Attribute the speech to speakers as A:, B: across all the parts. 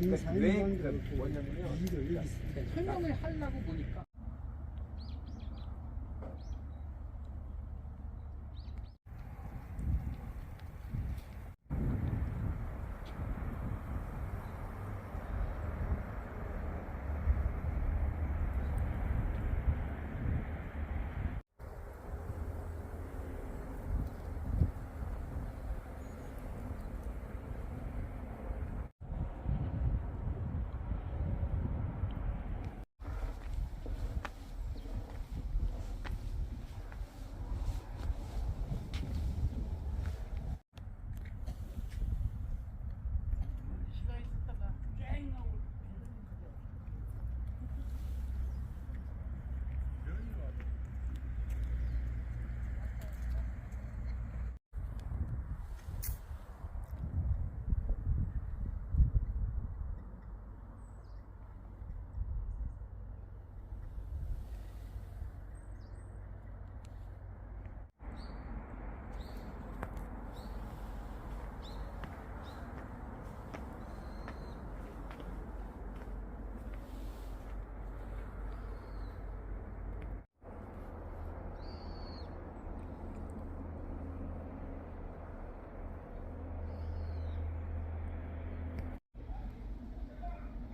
A: 그러니까 왜 뭐냐면요. 설명을 하려고 보니까.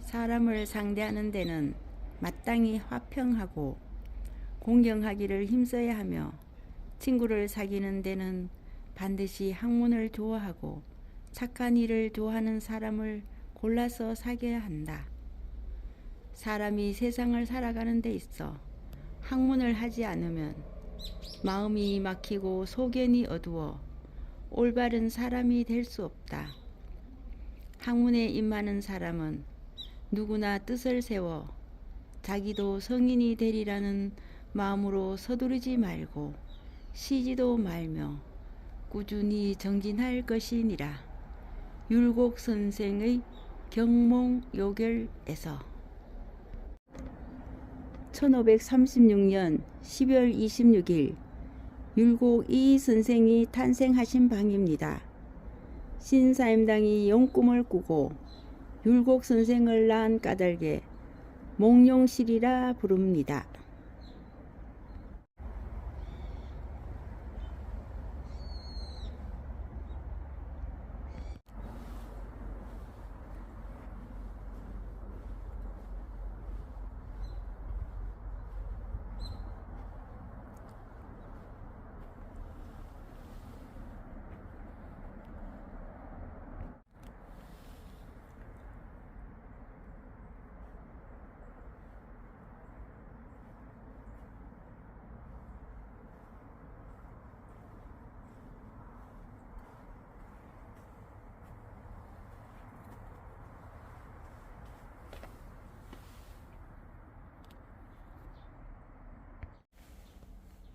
B: 사람을 상대하는 데는 마땅히 화평하고 공경하기를 힘써야 하며, 친구를 사귀는 데는 반드시 학문을 좋아하고 착한 일을 좋아하는 사람을 골라서 사귀어야 한다. 사람이 세상을 살아가는 데 있어 학문을 하지 않으면 마음이 막히고 소견이 어두워 올바른 사람이 될 수 없다. 학문에 임하는 사람은 누구나 뜻을 세워 자기도 성인이 되리라는 마음으로 서두르지 말고 쉬지도 말며 꾸준히 정진할 것이니라. 율곡 선생의 경몽요결에서 1536년 12월 26일 율곡 이 선생이 탄생하신 방입니다. 신사임당이 용꿈을 꾸고 율곡 선생을 낳은 까닭에 몽룡실이라 부릅니다.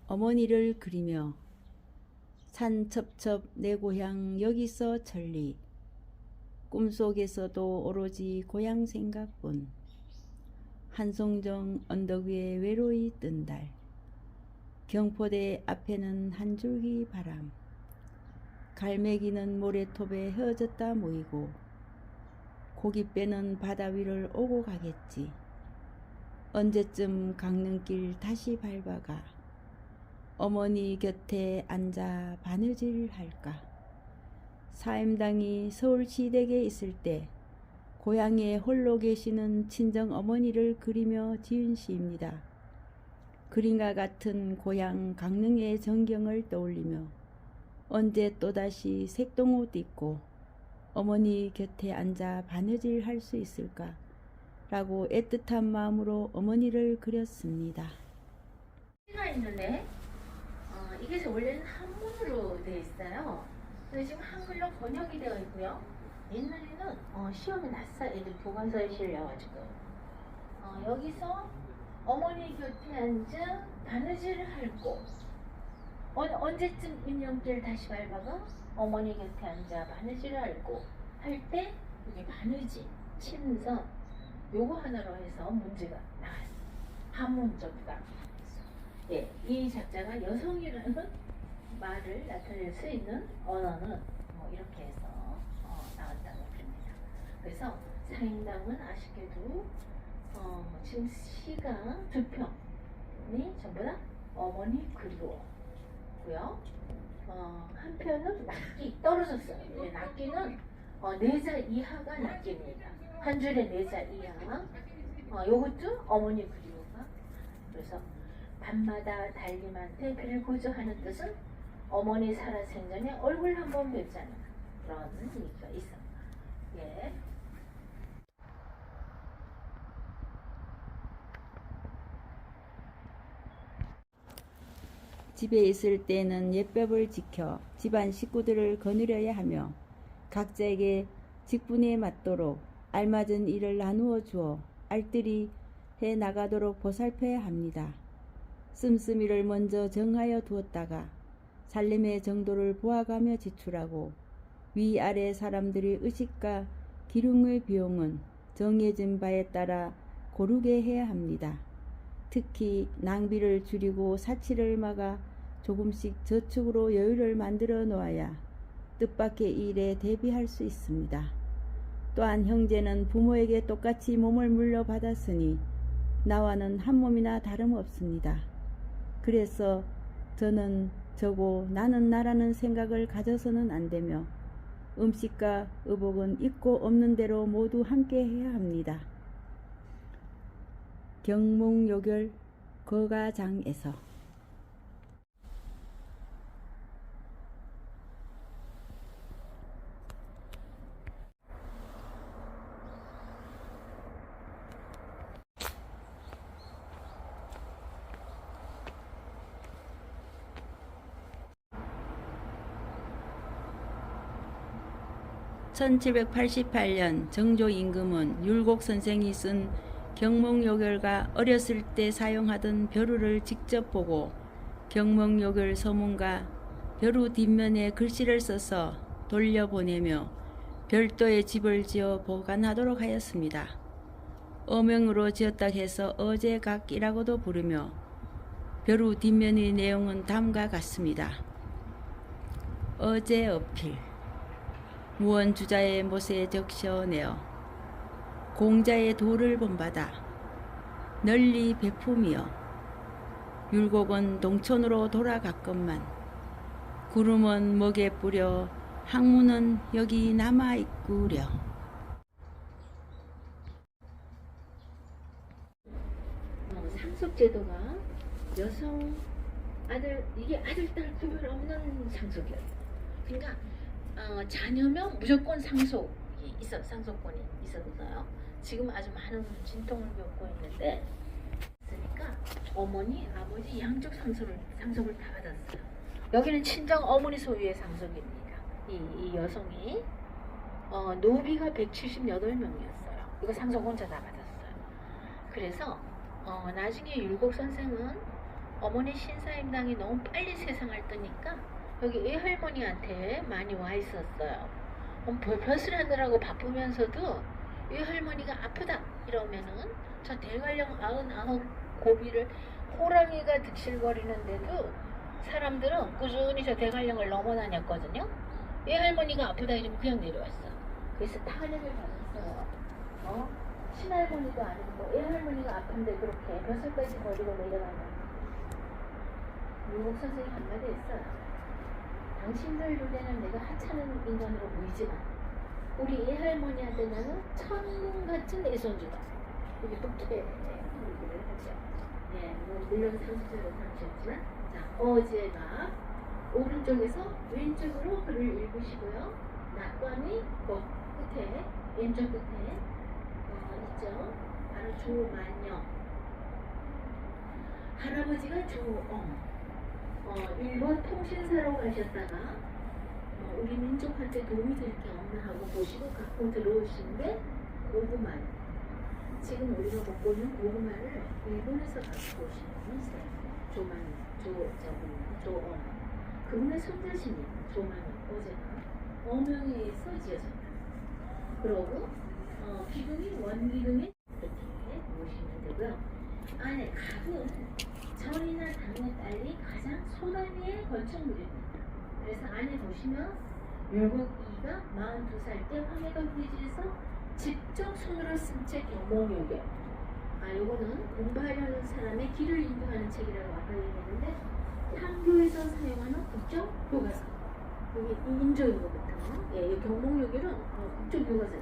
B: 어머니를 그리며 산 첩첩 내 고향 여기서 천리, 꿈속에서도 오로지 고향 생각뿐. 한송정 언덕 위에 외로이 뜬 달, 경포대 앞에는 한 줄기 바람, 갈매기는 모래톱에 흩어졌다 모이고 고깃배는 바다 위를 오고 가겠지. 언제쯤 강릉길 다시 밟아가 어머니 곁에 앉아 바느질 할까. 사임당이 서울시댁에 있을 때 고향에 홀로 계시는 친정 어머니를 그리며 지은 시입니다. 그림과 같은 고향 강릉의 전경을 떠올리며 언제 또다시 색동옷 입고 어머니 곁에 앉아 바느질 할 수 있을까 라고 애틋한 마음으로 어머니를 그렸습니다.
C: 가 있는데 이게 원래는 한문으로 되어 있어요. 근데 지금 한글로 번역이 되어 있고요. 옛날에는 시험이 났어요. 애들 교과서에 실려가지고 여기서 어머니 곁에 앉아 바느질을 핥고 언제쯤 인형길 다시 밟아가 어머니 곁에 앉아 바느질을 핥고 할 때 이게 바느질, 침선 요거 하나로 해서 문제가 나왔어요. 한문적이다. 예, 이 작자가 여성이라는 말을 나타낼 수 있는 언어는 이렇게 해서 나왔다고 봅니다. 그래서 사인당은 아쉽게도 지금 시가 두 편이 전부 다 어머니 그리워고요. 한 편은 낙기 떨어졌어요. 네, 낙기는 4자 이하가 낙기입니다. 한 줄에 4자 이하. 요것도 어머니 그리워가. 그래서 밤마다 달님한테 빌고자 하는 뜻은 어머니 살아생전에 얼굴 한번 뵙자는 그런 얘기가 있습니다. 예.
B: 집에 있을 때는 옛법을 지켜 집안 식구들을 거느려야 하며 각자에게 직분에 맞도록 알맞은 일을 나누어 주어 알뜰히 해 나가도록 보살펴야 합니다. 씀씀이를 먼저 정하여 두었다가 살림의 정도를 보아가며 지출하고 위아래 사람들의 의식과 기름의 비용은 정해진 바에 따라 고르게 해야 합니다. 특히 낭비를 줄이고 사치를 막아 조금씩 저축으로 여유를 만들어 놓아야 뜻밖의 일에 대비할 수 있습니다. 또한 형제는 부모에게 똑같이 몸을 물려받았으니 나와는 한 몸이나 다름없습니다. 그래서 저는 저고 나는 나라는 생각을 가져서는 안 되며 음식과 의복은 있고 없는 대로 모두 함께 해야 합니다. 경몽요결 거가장에서 (1788년) 정조 임금은 율곡 선생이 쓴 경몽요결과 어렸을 때 사용하던 벼루를 직접 보고 경몽요결 서문과 벼루 뒷면에 글씨를 써서 돌려보내며 별도의 집을 지어 보관하도록 하였습니다. 어명으로 지었다 해서 어제각이라고도 부르며 벼루 뒷면의 내용은 다음과 같습니다. 어제어필 무언주자의 못에 적셔내어 공자의 도를 본받아 널리 베품이여 율곡은 동천으로 돌아갔건만 구름은 먹에 뿌려 학문은 여기 남아있구려.
C: 상속제도가 여성 이게 아들 딸 구별 없는 상속이에요. 그러니까 자녀면 무조건 상속권이 있었어요. 지금 아주 많은 진통을 겪고 있는데, 그러니까 어머니, 아버지 양쪽 상속을 다 받았어요. 여기는 친정 어머니 소유의 상속입니다. 이 여성이 노비가 178명이었어요. 이거 상속 혼자 다 받았어요. 그래서 나중에 율곡 선생은 어머니 신사임당이 너무 빨리 세상을 뜨니까 여기 외할머니한테 많이 와 있었어요. 벼슬 하느라고 바쁘면서도 외할머니가 아프다 이러면은 저 대관령 99 고비를 호랑이가 득실거리는데도 사람들은 꾸준히 저 대관령을 넘어 다녔거든요. 외할머니가 아프다 이러면 그냥 내려왔어. 그래서 탄핵을 받았어요. 친할머니도 아니고 외할머니가 아픈데 그렇게 벼슬까지 버리고 내려가는. 율곡 선생이 한마디 했어요. 당신들 눈에는 내가 하찮은 인간으로 보이지만 우리 외할머니한테 나는 천국 같은 내손주다. 이렇게 얘기를 하죠. 예, 물론 상수적으로 상주였지만, 자, 어제가 오른쪽에서 왼쪽으로 글을 읽으시고요. 낙관의 끝에, 왼쪽 끝에 있죠. 바로 조만영. 할아버지가 조엉. 일본 통신사로 가셨다가 우리 민족한테 도움이 될 게 없나 하고 보시고 갖고 들어오신 게 고구마예요. 지금 우리가 먹고 있는 고구마를 일본에서 갖고 오신 분이 있어요. 조엉. 그분의 손자신이에요. 조만영. 어제가 어명에서 지어졌다. 그러고 기둥이 원기둥에 이렇게 보시면 되고요. 안에 각은 절이나 당의 딸이 가장 소나미의 건축물입니다. 그래서 안에 보시면 율곡 2가 42살 때 황해도 회지에서 직접 손으로 쓴 책 경몽요격. 요거는 공부하려는 사람의 길을 인도하는 책이라고 아까 얘기했는데 한교에서 사용하는 국적 교과서. 여기 인조인 것부터 이 경몽요격은 국적 교과서.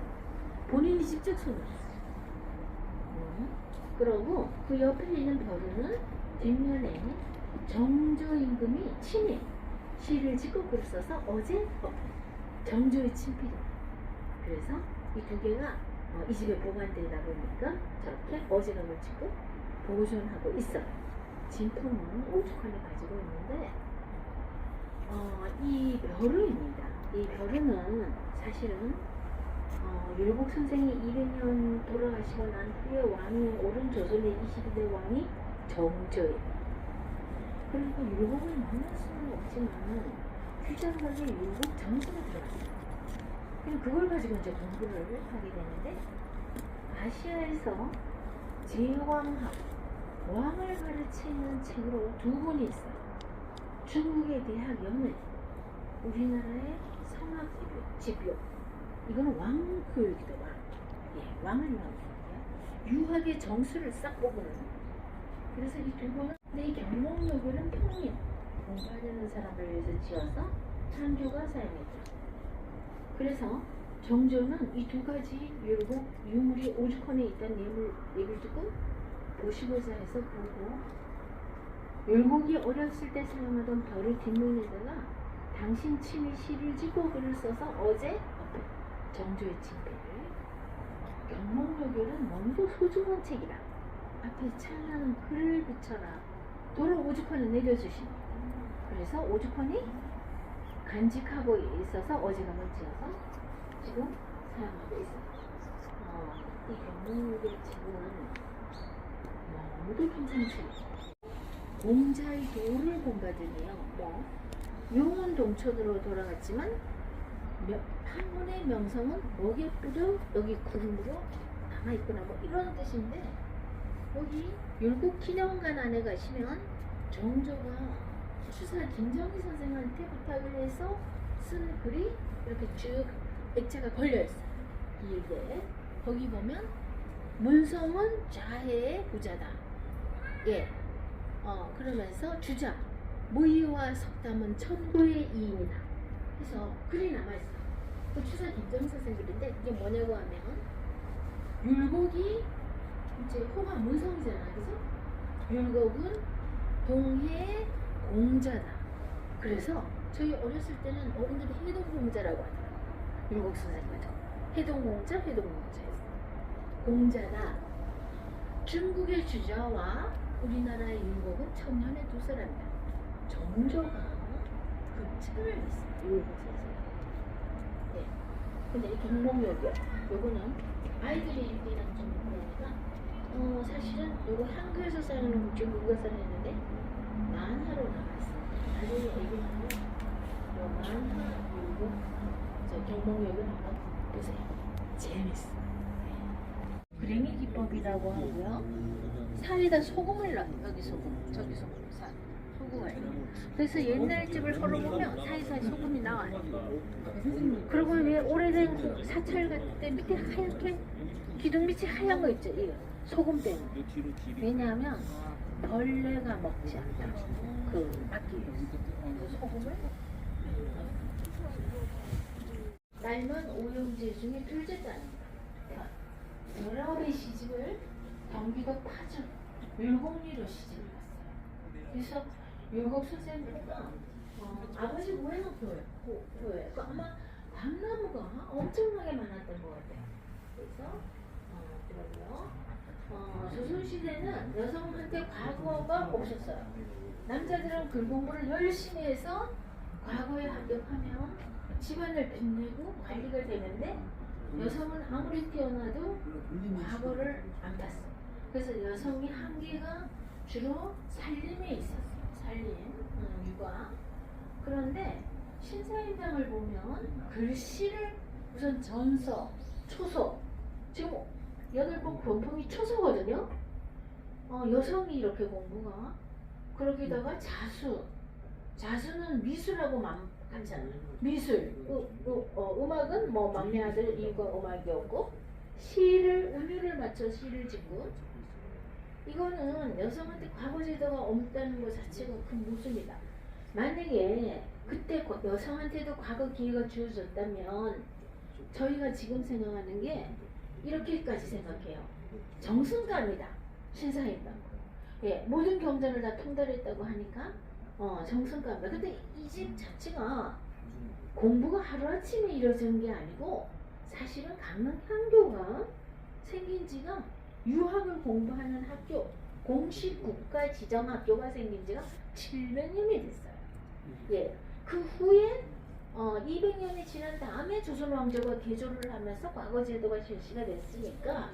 C: 본인이 직접 손으로 썼어요. 그러고 그 옆에 있는 벼루는 뒷면에 정조 임금이 친히 시를 짓고 글을 써서 어제 정조의 친필이다. 그래서 이 두 개가 이 집에 보관되다 보니까 저렇게 어지간을 짓고 보존하고 있어요. 진품은 오죽하게 가지고 있는데 이 벼루입니다. 이 벼루는 사실은 율곡 선생이 200년 돌아가시고 난 후에 왕이 오른 조선의 22대 왕이 정조예요. 그러니까 율곡을 만날 수는 없지만 규장각에 율곡 전서가 들어갔어요. 그럼 그걸 가지고 이제 공부를 하게 되는데 아시아에서 제왕학, 왕을 가르치는 책으로 두 권이 있어요. 중국의 대학 연회, 우리나라의 성악 집요. 이거는 왕 교육이다. 왕을 위한 교육이야. 유학의 정수를 싹 뽑는. 그래서 이 두 권은 이 경몽요격은 평민 공부하려는 사람을 위해서 지어서 한교가 사용했죠. 그래서 정조는 이 두 가지 율곡 유물이 오죽헌에 있다는 얘기를 듣고 보시고자 해서 보고 율곡이 어렸을 때 사용하던 벼루 뒷면에다가 당신 친히 시를 짓고 글을 써서 어제 정조의 친필을 경몽요격은 너무도 소중한 책이다. 앞에 찬란한 글을 붙여라. 도로 오죽헌에 내려주십니다. 그래서 오죽헌이 간직하고 있어서 어지간을 지어서 지금 사용하고 있어요. 이 경몽요격 책은 너무도 괜찮죠. 공자의 도를 본받으네요. 용은 동천으로 돌아갔지만 한문의 명성은 목에 뿌려 여기 구름으로 남아있구나 이런 뜻인데 여기 율곡 기념관 안에 가시면 정조가 추사 김정희 선생한테 부탁을 해서 쓴 글이 이렇게 쭉 액자가 걸려있어요. 길게 거기 보면 문성은 자해의 부자다. 그러면서 주자 무의와 석담은 천도의 이인이다. 그래서 글이 남아있어요. 그 추사 김정희 선생 글인데 이게 뭐냐고 하면 율곡이 이제 호가 문성이잖아. 그래서 율곡은 동해 공자다. 그래서 저희 어렸을 때는 어른들이 해동공자라고 하더라고요. 율곡 선생님도 해동공자였어요. 공자다. 중국의 주자와 우리나라의 율곡은 천년의 두 사람이다. 정조가 급증을 했어요. 율곡 선생. 근데 이 경몽요격 요거는 아이들이 읽기랑 좀 그러니까 사실은 요거 한글에서 사용하는 국제국어사를 했는데 만화로 나왔어요. 나중에 얘기하면 요 만화 요거 경몽요격을 한번 보세요. 재밌어요. 그랭이 기법이라고 하고요. 살에다 소금을 넣어요. 여기 소금, 저기 소금, 소금을. 그래서 옛날 집을 걸어보면 사이사이 소금이 나와요. 그리고 왜 오래된 그 사찰 같을 때 밑에 하얗게 기둥 밑이 하얀 거 있죠? 이 소금 때문에. 왜냐하면 벌레가 먹지 않다. 막기 위해서. 그 소금을 닮은 오영재 중에 둘째 딸입니다. 19의 시집을 경기도 파주 율곡리로 시집을 갔어요. 그래서 율곡 선생님보다 아버지 모양은 보여요. 아마 밤나무가 엄청나게 많았던 것 같아요. 그래서 그러고요. 조선시대는 여성한테 과거가 없었어요. 남자들은 글 공부를 열심히 해서 과거에 합격하면 집안을 빛내고 관리가 되는데 여성은 아무리 뛰어나도 과거를 안 봤어요. 그래서 여성의 한계가 주로 살림에 있었어요. 살림, 육아. 그런데 신사임당을 보면 글씨를 우선 전서, 초서, 지금 8번 본풍이 초서거든요. 여성이 이렇게 공부가. 그러기다가 자수는 미술하고 같잖아요. 미술, 음악은 뭐 막내 아들 이거 음악이었고 시를 운율을 맞춰 시를 짓고 이거는 여성한테 과거 제도가 없다는 것 자체가 큰 모순이다. 만약에 그때 여성한테도 과거 기회가 주어졌다면 저희가 지금 생각하는 게 이렇게까지 생각해요. 정승감이다. 신사임당. 예, 모든 경전을 다 통달했다고 하니까 정승감이다. 근데 이 집 자체가 공부가 하루아침에 이루어진 게 아니고 사실은 강릉 향교가 생긴 지가 유학을 공부하는 학교, 공식 국가 지정 학교가 생긴 지가 700년이 됐어요. 예, 그 후에 200년이 지난 다음에 조선 왕조가 개조를 하면서 과거 제도가 실시가 됐으니까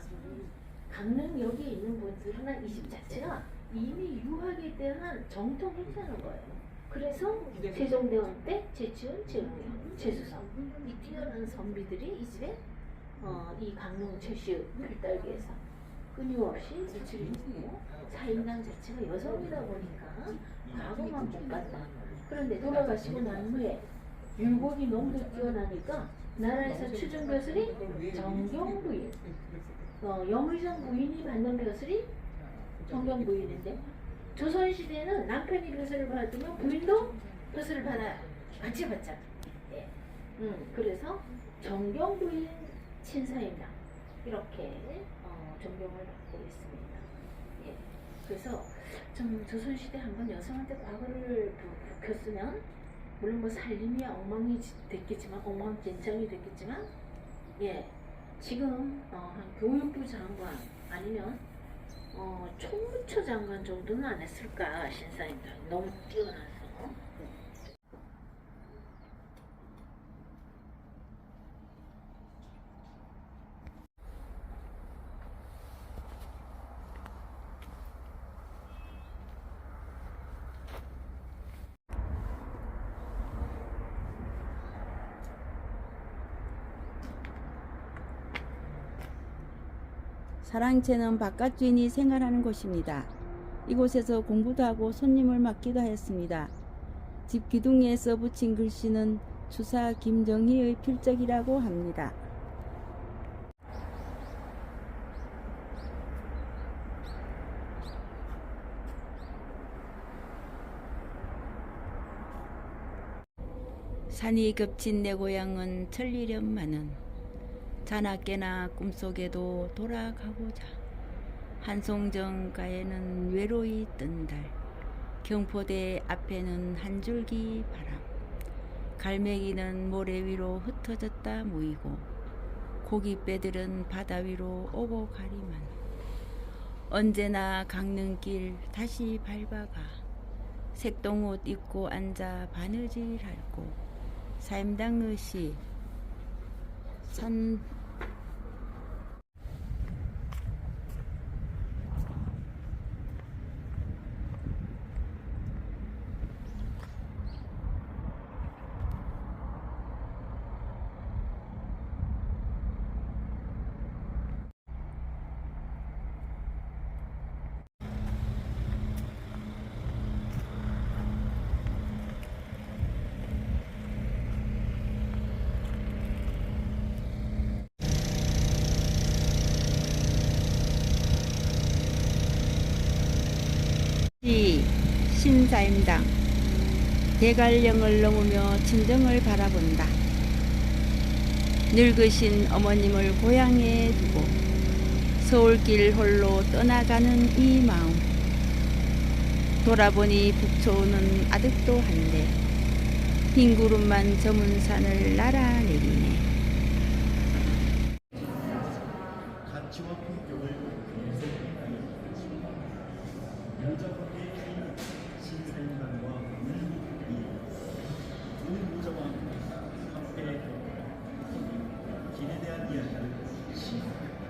C: 강릉역에 있는 분들이나 이 집 자체가 이미 유학에 대한 정통 행사는 거예요. 그래서 세종대왕 때 최치훈, 최은경, 최수성 이 뛰어난 선비들이 이 집에 이 강릉 최씨 별달기에서 끊임없이 노출이 되고 사임당 자체가 여성이다 보니까 과거만 못 봤다. 그런데 돌아가시고 난 후에 율곡이 너무 뛰어나니까 나라에서 추준 벼슬이 정경 부인, 영의정 부인이 받는 벼슬이 정경 부인인데 조선시대는 남편이 벼슬을 받으면 부인도 벼슬을 받아요. 같이 받잖아. 예. 그래서 정경 부인 친사임당 이렇게 존경을 받고 있습니다. 예. 그래서 좀 조선시대 한번 여성한테 과거를 붉혔으면 물론 뭐 살림이 엉망이 됐겠지만 엉망진창이 됐겠지만 예 지금 한 교육부 장관 아니면 총무처 장관 정도는 안 했을까 신사임당 너무 뛰어나서.
B: 사랑채는 바깥 주인이 생활하는 곳입니다. 이곳에서 공부도 하고 손님을 맡기도 하였습니다. 집 기둥에 써붙인 글씨는 추사 김정희의 필적이라고 합니다. 산이 겹친 내 고향은 천리련만은 자나깨나 꿈속에도 돌아가고자 한송정가에는 외로이 뜬 달 경포대 앞에는 한 줄기 바람 갈매기는 모래 위로 흩어졌다 모이고 고깃배들은 바다 위로 오고 가리만 언제나 강릉길 다시 밟아가 색동옷 입고 앉아 바느질 핥고 사임당 의시 산 신사임당 대관령을 넘으며 친정을 바라본다. 늙으신 어머님을 고향에 두고 서울길 홀로 떠나가는 이 마음 돌아보니 북초는 아득도 한데 흰 구름만 저문 산을 날아내리네.
D: 가치와 품격을 모자밖에 신사임당과 물이 오늘 모자와 함께 길에 대한 이야기를 시작합니다.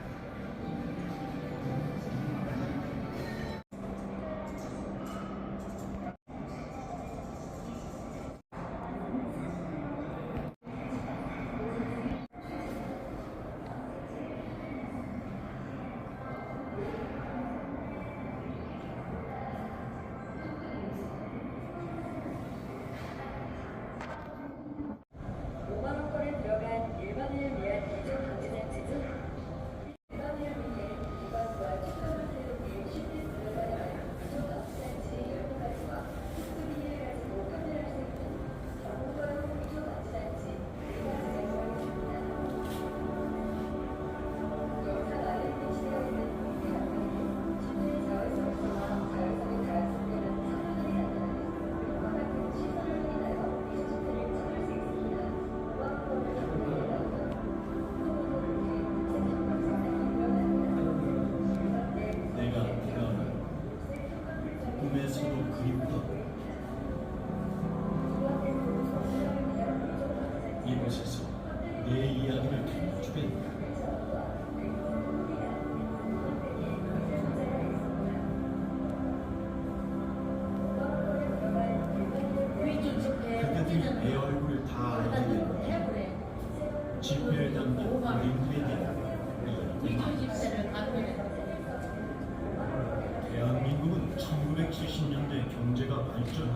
D: 전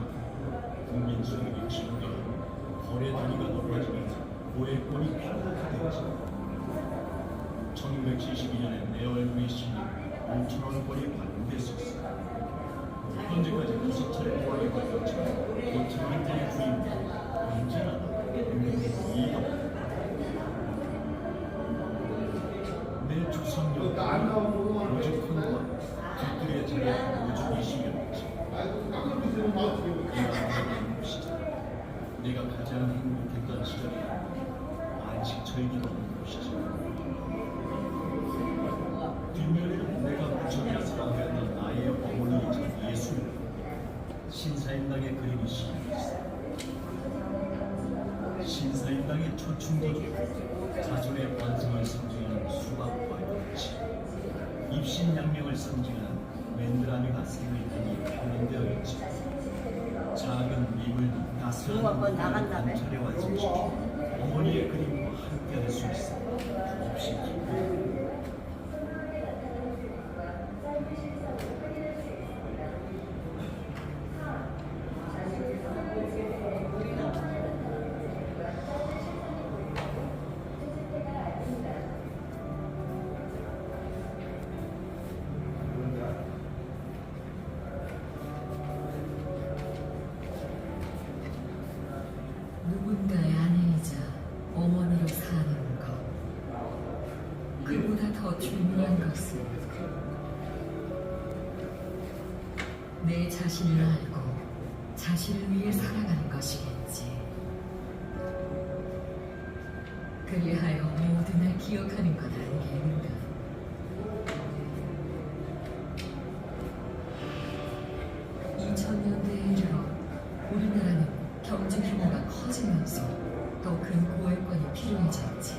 D: 국민 수익이 증가, 거래 단위가 높아지면서 고액권이 편하게 되었습니다. 1972년에 내 얼굴이 실린 5,000원권이 발행됐었습니다. 현재까지 5차례 보안이 걸렸지만 5,000원짜리 구입은 언제나 이동. 내 조상력 오죽헌과 뒷뜰의 자리에 오죽 20년이지. 내가 가장 행복했던 시절이 안식처이기도 한 것이지. 뒷면에는 내가 무척이나 사랑했던 나의 어머니이자 예수님, 신사임당의 그림이 실려있어. 신사임당의 초충도중 자손의 완성을 상징하는 수박과일치, 입신양명을 상징하는 맨드라미가 생일단이 표현되어 있지. 작은 미물 따스한 관찰에 완성시켜 어머니의 그림과 함께할 수 있어 몹시 기쁘다.
E: 누군가의 아내이자 어머니로 사는 것, 그보다 더 중요한 것은 내 자신을 알고 자신을 위해 살아가는 것이겠지. 그리하여 모든 날 기억하는 것 아니겠는가. 2000년대에 이르러 우리나라는 경제 규모가 커지면서 더 큰 고액권이 필요해졌지.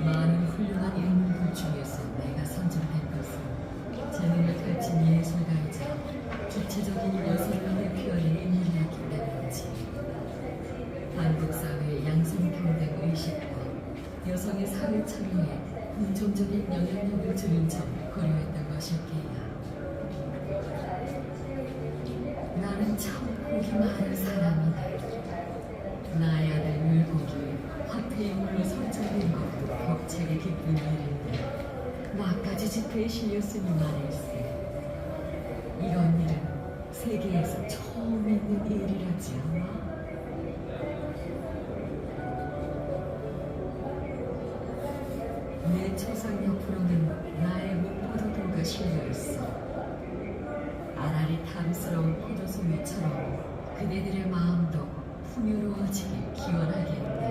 E: 많은 훌륭한 인물들 중에서 내가 선정된 것은 재능을 갖춘 예술가이자 주체적인 여성을 대표하는 인물이었기 때문이지. 한국 사회의 양성평등 의식과 여성의 사회 참여에 긍정적인 영향력을 주는 점을 고려했던 것일 게야. 나는 참 복이 많은 사람이네. 나의 아들 물고기 화폐인물로 선정된 것도 벅차게 기쁜 일인데 나까지 집회에 실렸으니 말일세. 이런 일은 세계에서 처음 있는 일이라지 않아? 내 초상 옆으로는 나의 목포도도가 실려있어. 아라리 탐스러운 포도송이처럼 그대들의 마음도 풍요로워지길 기원하겠네.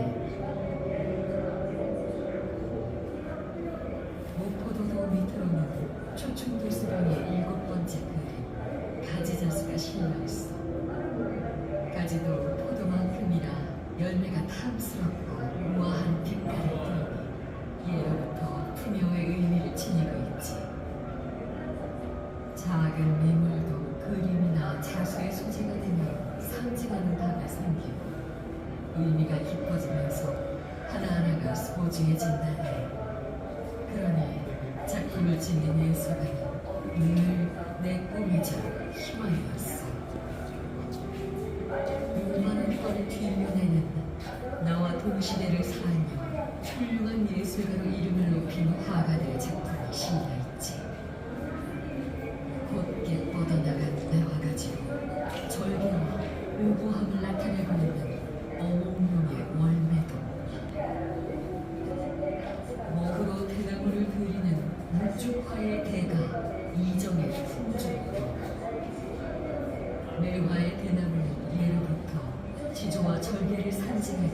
E: 목포도도 밑으로는 초충도수령의 7번째 그림 가지자수가 실려있어. 가지도 포도만큼이나 열매가 탐스럽고 우아한 빛깔을 띠니 예로부터 풍요의 의미를 지니고 있지. 작은 미물도 그림이나 자수의 소재가 되면 상징하는 답을 생기고 의미가 깊어지면서 하나하나가 소중해진다네. 그러니 작품을 짓는 예술가는 늘 내 꿈이자 희망이었어. 많은 권의 뒷면에는 나와 동시대를 살며 훌륭한 예술가로 이름을 높인 화가들의 작품이 실려있지. 곧게 뻗어나간 내화 가지고 절개와 우고함을 나타내고 있는 어몽룡의 월매도, 먹으로 대나무를 그리는 묵죽화의 대가 이정의 풍주도, 매화의 대나무는 예로부터 지조와 절개를 상징하며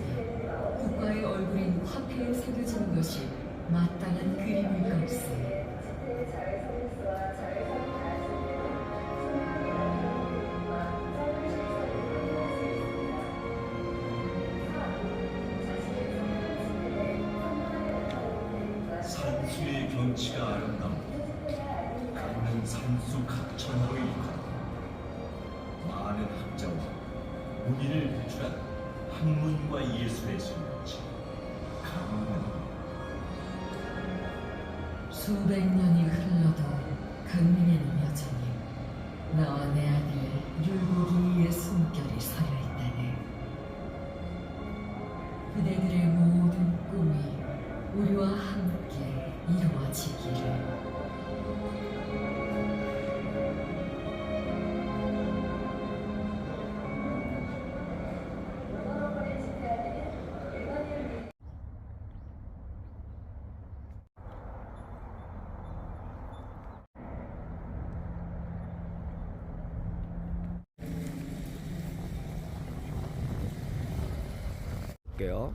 E: 국가의 얼굴인 화폐에 새겨지는 것이 마땅한 그림일 걸세.
D: 산수의 경치가 아름다워 강은 산수 각천하로 일컬어 많은 학자와 문의를 배출한 학문과 예술의 소유지 강문.
E: 수백 년이 흘러도 강릉에는 여전히 나와 내 아들 율곡이의 숨결이 서려있다네. 그대들의 모든 꿈이 우리와 함께 이루어지기를.
A: 볼게요.